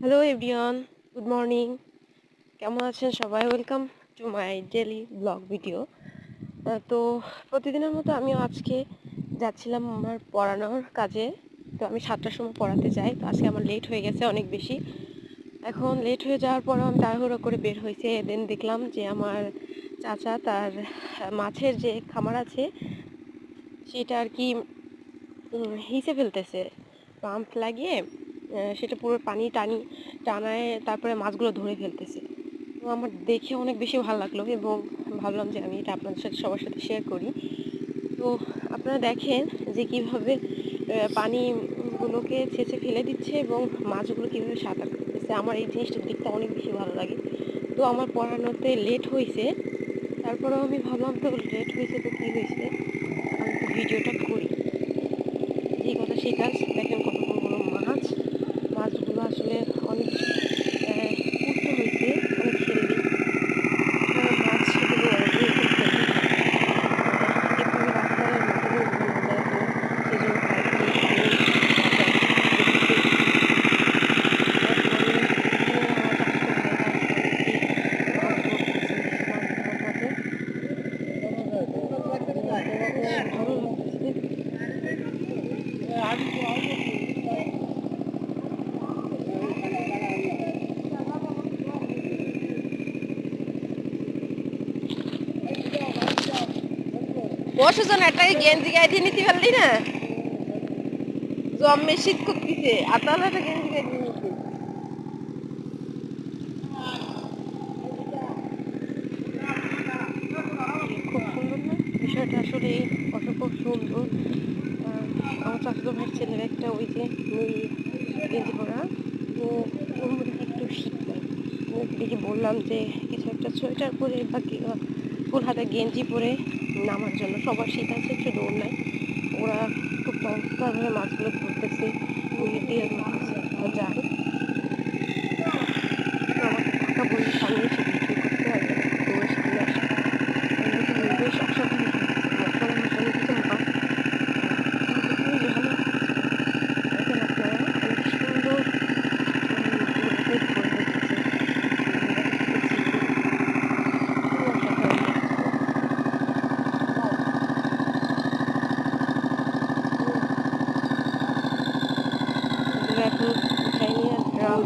Hello everyone, good morning. কেমন আছেন সবাই? Welcome to my daily blog video. তো প্রতিদিনের মতো আমিও আজকে যাচ্ছিলাম আমার পড়ানোর কাজে। তো আমি 7টার সময় পড়াতে যাই। তো আজকে আমার লেট হয়ে গেছে অনেক বেশি। এখন লেট হয়ে যাওয়ার পরেও আমি তাড়াহুড়ো করে বের হয়েছে। দেন দেখলাম যে আমার চাচা তার মাছের যে খামার আছে সেটা আর কি হিসে ফেলতেছে পাম্প লাগিয়ে। সেটা পুরো পানি টানায় তারপরে মাছগুলো ধরে ফেলতেছে। তো আমার দেখে অনেক বেশি ভালো লাগলো এবং ভাবলাম যে আমি এটা আপনাদের সাথে সবার সাথে শেয়ার করি। তো আপনারা দেখেন যে কীভাবে পানিগুলোকে ছেঁচে ফেলে দিচ্ছে এবং মাছগুলো কীভাবে সাঁতার কাটতেছে। আমার এই জিনিসটা দেখতে অনেক বেশি ভালো লাগে। তো আমার পড়ানোতে লেট হয়েছে, তারপরেও আমি ভাবলাম তো লেট হয়েছে তো কী হয়েছে, আমি একটু ভিডিওটা করি। যেই কথা সেই কাজ। দেখেন কতগুলো মাছগুলো আসলে অনেক পুষ্ট হয়েছে, অনেক হেলদি মাছগুলো এরকম হেলদি হয়। এভাবে রাখলে মাছগুলো মজা লাগে, সেজন্য কয়েকটি ভালো লাগতেছে। বসেছো না, একটা গেঞ্জি গায়ে দিয়ে নিতে পারলি না? জম্মে শীত করতেছে, আর তাহলে একটা গেঞ্জি গায়ে দিয়ে নিতে। খুব সুন্দর না বিষয়টা? আসলে অসম্ভব সুন্দর। আমার চাচাতো ভাইয়ের ছেলের একটা ওই যে নীল গেঞ্জি পরা, তো ওর মধ্যে একটু শীত নাই। দেখে বললাম যে কিছু একটা সোয়েটার পরে বা ফুল হাতা গেঞ্জি পরে নামার জন্য। সবার শীত আছে, শুধু ওর নাই। ওরা খুব চমৎকারভাবে মাছগুলো ধরতেছে, নেট দিয়ে ধরতেছে যায়। তো আমাকে ঢাকা বন্ধুর সামনে এসে ভিডিও করতে হয়, দৌড়ে সামনে আসে। নতুন পরিবেশ অসাধারণ অসাধারণ অনেক কিছু মাছ দেখতেও যে ভালো লাগতেছে। দেখেন আপনারা অনেক সুন্দর ধরে ফেলতেছে, অসাধারণ এগুলো এখন উঠাই নিয়ে ড্রাম